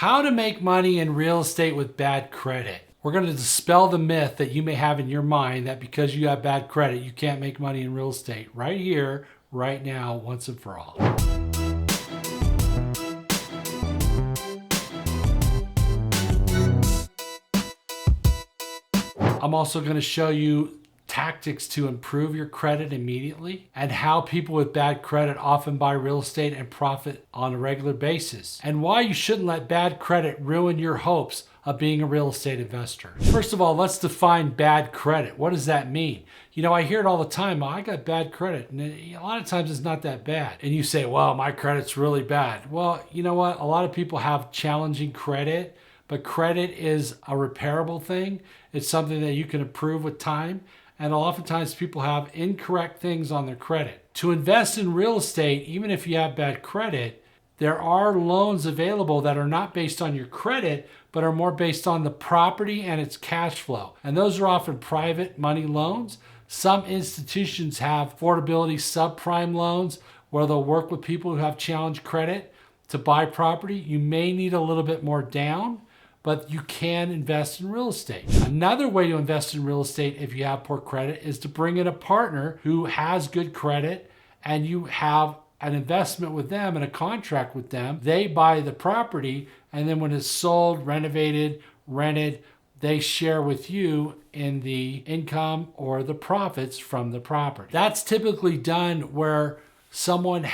How to make money in real estate with bad credit. We're going to dispel the myth that you may have in your mind that because you have bad credit, you can't make money in real estate right here, right now, once and for all. I'm also going to show you tactics to improve your credit immediately and how people with bad credit often buy real estate and profit on a regular basis, and why you shouldn't let bad credit ruin your hopes of being a real estate investor. First of all, let's define bad credit. What does that mean? You know, I hear it all the time. I got bad credit. And a lot of times it's not that bad. And you say, well, my credit's really bad. Well, you know what? A lot of people have challenging credit, but credit is a repairable thing. It's something that you can improve with time. And oftentimes people have incorrect things on their credit. To invest in real estate, even if you have bad credit, there are loans available that are not based on your credit, but are more based on the property and its cash flow. And those are often private money loans. Some institutions have affordability subprime loans where they'll work with people who have challenged credit to buy property. You may need a little bit more down, but you can invest in real estate. Another way to invest in real estate if you have poor credit is to bring in a partner who has good credit, and you have an investment with them and a contract with them. They buy the property, and then when it's sold, renovated, rented, they share with you in the income or the profits from the property. That's typically done where someone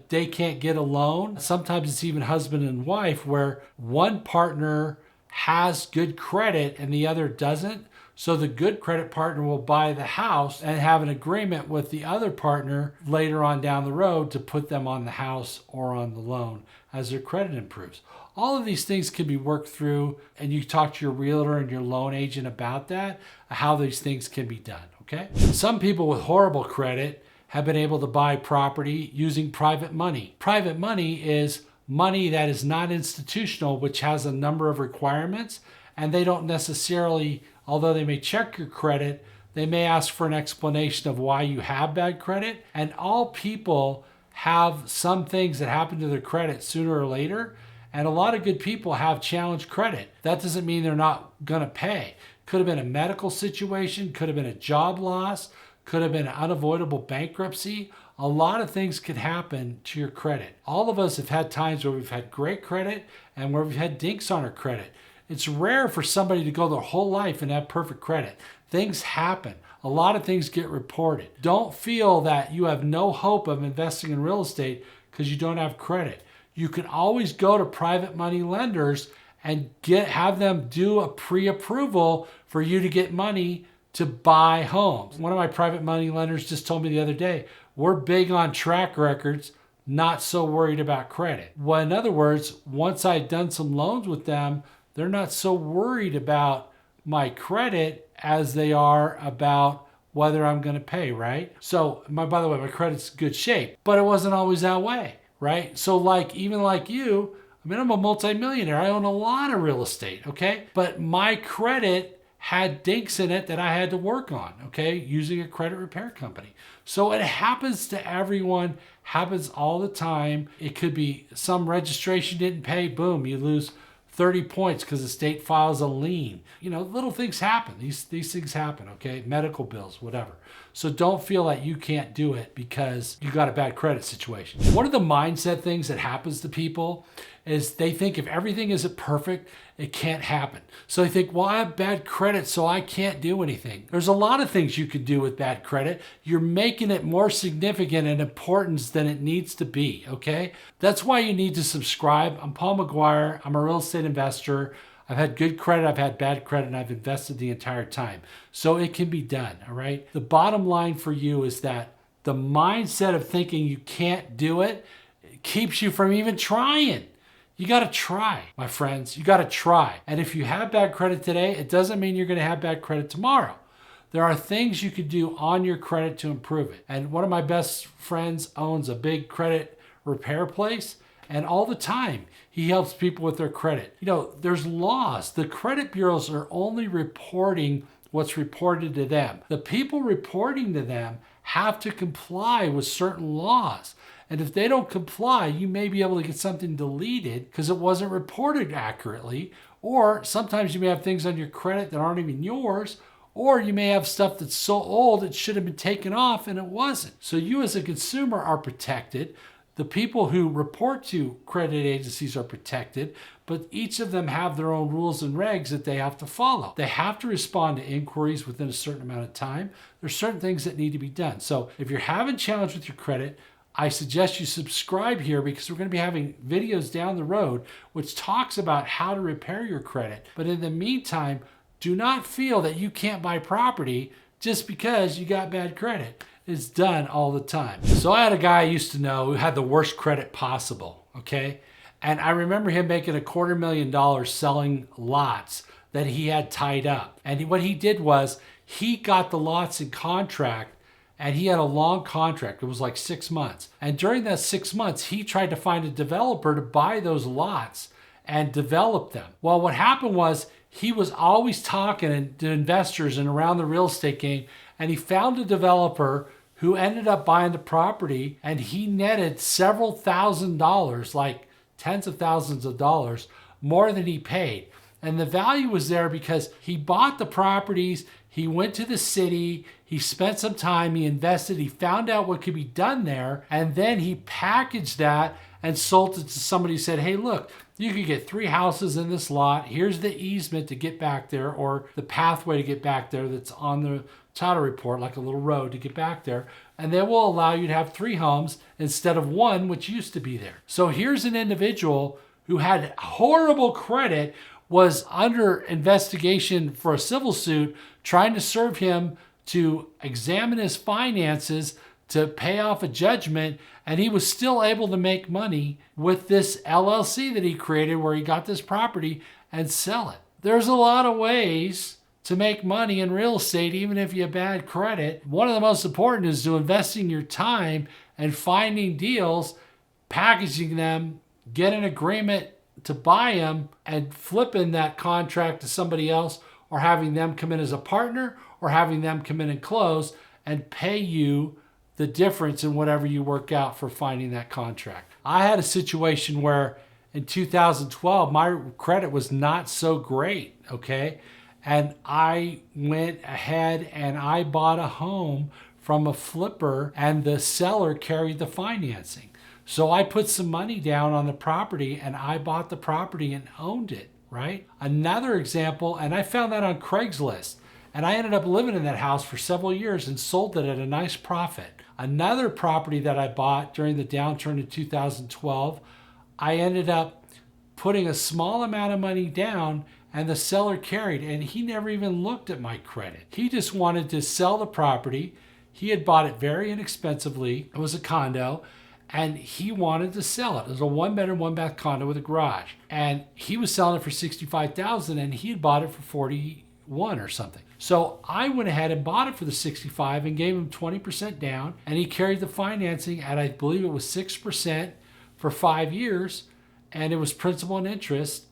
they can't get a loan. Sometimes it's even husband and wife where one partner has good credit and the other doesn't. So the good credit partner will buy the house and have an agreement with the other partner later on down the road to put them on the house or on the loan as their credit improves. All of these things can be worked through, and you talk to your realtor and your loan agent about that, how these things can be done, okay? Some people with horrible credit have been able to buy property using private money. Private money is money that is not institutional, which has a number of requirements, and they don't necessarily, although they may check your credit, they may ask for an explanation of why you have bad credit. And all people have some things that happen to their credit sooner or later, and a lot of good people have challenged credit. That doesn't mean they're not gonna pay. Could have been a medical situation, could have been a job loss, could have been an unavoidable bankruptcy. A lot of things could happen to your credit. All of us have had times where we've had great credit and where we've had dinks on our credit. It's rare for somebody to go their whole life and have perfect credit. Things happen. A lot of things get reported. Don't feel that you have no hope of investing in real estate because you don't have credit. You can always go to private money lenders and have them do a pre-approval for you to get money to buy homes. One of my private money lenders just told me the other day, we're big on track records, not so worried about credit. Well, in other words, once I'd done some loans with them, they're not so worried about my credit as they are about whether I'm gonna pay, right? So, by the way, my credit's in good shape, but it wasn't always that way, right? So even like you, I'm a multimillionaire. I own a lot of real estate, okay? But my credit had dinks in it that I had to work on, okay, using a credit repair company. So it happens to everyone, happens all the time. It could be some registration didn't pay, boom, you lose 30 points because the state files a lien. You know, little things happen. These things happen, okay? Medical bills, whatever. So don't feel like you can't do it because you got a bad credit situation. One of the mindset things that happens to people is they think if everything isn't perfect, it can't happen. So they think, well, I have bad credit, so I can't do anything. There's a lot of things you could do with bad credit. You're making it more significant and important than it needs to be, okay? That's why you need to subscribe. I'm Paul Maguire. I'm a real estate investor. I've had good credit, I've had bad credit, and I've invested the entire time. So it can be done, all right? The bottom line for you is that the mindset of thinking you can't do it keeps you from even trying. You gotta try, my friends. You gotta try. And if you have bad credit today, it doesn't mean you're gonna have bad credit tomorrow. There are things you can do on your credit to improve it. And one of my best friends owns a big credit repair place, and all the time he helps people with their credit. You know, there's laws. The credit bureaus are only reporting what's reported to them. The people reporting to them have to comply with certain laws. And if they don't comply, you may be able to get something deleted because it wasn't reported accurately. Or sometimes you may have things on your credit that aren't even yours, or you may have stuff that's so old it should have been taken off and it wasn't. So you as a consumer are protected. The people who report to credit agencies are protected, but each of them have their own rules and regs that they have to follow. They have to respond to inquiries within a certain amount of time. There's certain things that need to be done. So if you're having challenge with your credit, I suggest you subscribe here because we're going to be having videos down the road which talks about how to repair your credit. But in the meantime, do not feel that you can't buy property just because you got bad credit. It's done all the time. So I had a guy I used to know who had the worst credit possible, okay? And I remember him making $250,000 selling lots that he had tied up. And what he did was he got the lots in contract, and he had a long contract. It was like 6 months. And during that 6 months, he tried to find a developer to buy those lots and develop them. Well, what happened was he was always talking to investors and around the real estate game, and he found a developer who ended up buying the property, and he netted several $1,000s, like tens of thousands of dollars, more than he paid. And the value was there because he bought the properties, he went to the city, he spent some time, he invested, he found out what could be done there, and then he packaged that and sold it to somebody who said, hey, look, you could get 3 houses in this lot. Here's the easement to get back there, or the pathway to get back there that's on the title report, like a little road to get back there. And they will allow you to have 3 homes instead of 1, which used to be there. So here's an individual who had horrible credit, was under investigation for a civil suit, trying to serve him to examine his finances to pay off a judgment, and he was still able to make money with this LLC that he created where he got this property and sell it. There's a lot of ways to make money in real estate, even if you have bad credit. One of the most important is to investing your time and finding deals, packaging them, get an agreement to buy them, and flipping that contract to somebody else, or having them come in as a partner, or having them come in and close and pay you the difference in whatever you work out for finding that contract. I had a situation where in 2012, my credit was not so great, okay? And I went ahead and I bought a home from a flipper, and the seller carried the financing. So I put some money down on the property and I bought the property and owned it, right? Another example, and I found that on Craigslist, and I ended up living in that house for several years and sold it at a nice profit. Another property that I bought during the downturn in 2012, I ended up putting a small amount of money down, and the seller carried, and he never even looked at my credit. He just wanted to sell the property. He had bought it very inexpensively. It was a condo, and he wanted to sell it. It was a 1-bedroom, 1-bath condo with a garage. And he was selling it for $65,000, and he had bought it for $41,000 or something. So I went ahead and bought it for the $65,000 and gave him 20% down, and he carried the financing at, I believe it was 6% for 5 years, and it was principal and interest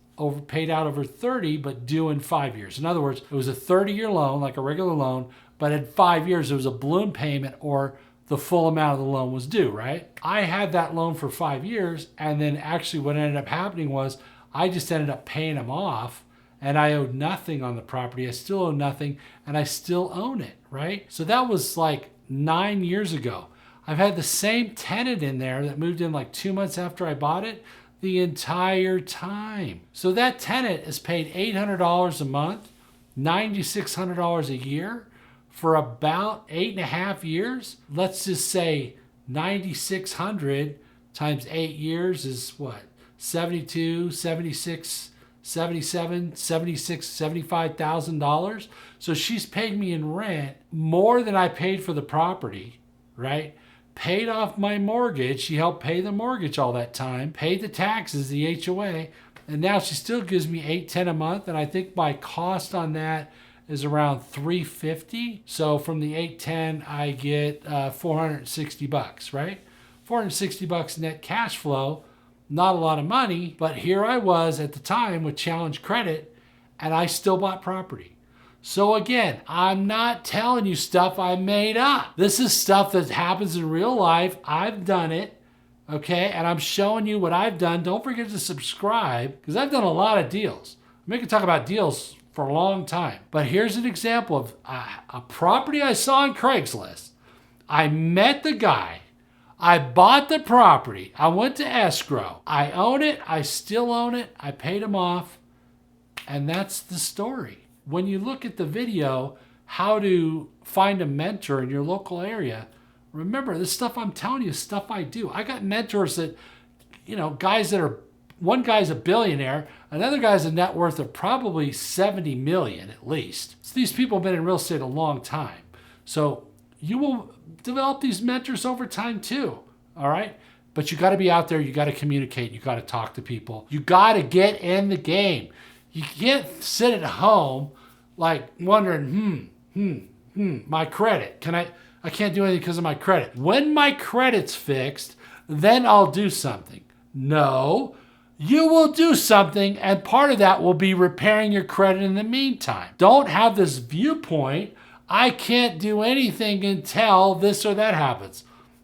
paid out over 30, but due in 5 years. In other words, it was a 30-year loan, like a regular loan, but in 5 years, it was a balloon payment, or the full amount of the loan was due, right? I had that loan for 5 years, and then actually what ended up happening was I just ended up paying him off, and I owed nothing on the property. I still owe nothing, and I still own it, right? So that was like 9 years ago. I've had the same tenant in there that moved in like 2 months after I bought it the entire time. So that tenant is paid $800 a month, $9,600 a year for about 8.5 years. Let's just say 9,600 times 8 years is what? 72, 76, 77, 76, $75,000. So she's paid me in rent more than I paid for the property, right? Paid off my mortgage. She helped pay the mortgage all that time, paid the taxes, the HOA, and now she still gives me $810 a month. And I think my cost on that is around $350. So from the $810, I get $460, right? $460 net cash flow. Not a lot of money, but here I was at the time with challenge credit, and I still bought property. So again, I'm not telling you stuff I made up. This is stuff that happens in real life. I've done it. Okay, and I'm showing you what I've done. Don't forget to subscribe because I've done a lot of deals. We can talk about deals for a long time. But here's an example of a property I saw on Craigslist. I met the guy. I bought the property. I went to escrow. I own it. I still own it. I paid him off. And that's the story. When you look at the video, how to find a mentor in your local area, remember, this stuff I'm telling you is stuff I do. I got mentors that, guys that are, one guy's a billionaire, another guy's a net worth of probably 70 million at least. So these people have been in real estate a long time. So you will develop these mentors over time too, all right? But you got to be out there. You got to communicate. You got to talk to people. You got to get in the game. You can't sit at home like wondering, my credit. I can't do anything because of my credit. When my credit's fixed, then I'll do something. No, you will do something, and part of that will be repairing your credit in the meantime. Don't have this viewpoint, I can't do anything until this or that happens.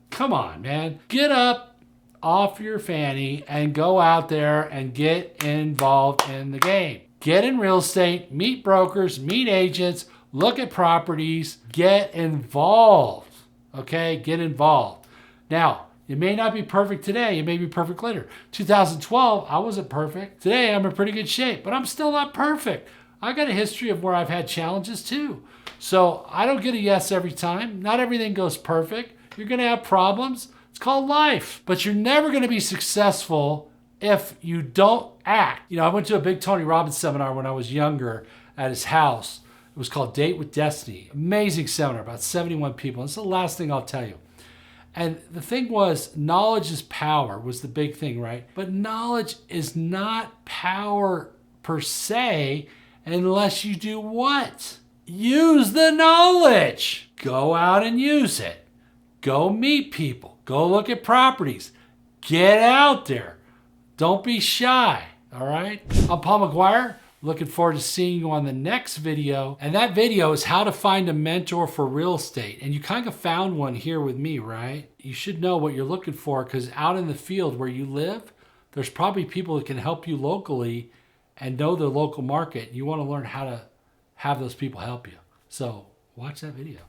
Come on, man. Get up off your fanny and go out there and get involved in the game. Get in real estate, meet brokers, meet agents, look at properties, get involved, okay? Get involved. Now, it may not be perfect today. It may be perfect later. 2012, I wasn't perfect. Today, I'm in pretty good shape, but I'm still not perfect. I got a history of where I've had challenges too. So I don't get a yes every time. Not everything goes perfect. You're going to have problems. It's called life. But you're never going to be successful if you don't act. I went to a big Tony Robbins seminar when I was younger at his house. It was called Date with Destiny. Amazing seminar, about 71 people. It's the last thing I'll tell you. And the thing was, knowledge is power was the big thing, right? But knowledge is not power per se unless you do what? Use the knowledge. Go out and use it. Go meet people. Go look at properties. Get out there. Don't be shy, all right? I'm Paul Maguire. Looking forward to seeing you on the next video. And that video is how to find a mentor for real estate. And you kind of found one here with me, right? You should know what you're looking for because out in the field where you live, there's probably people that can help you locally and know the local market. You want to learn how to have those people help you. So watch that video.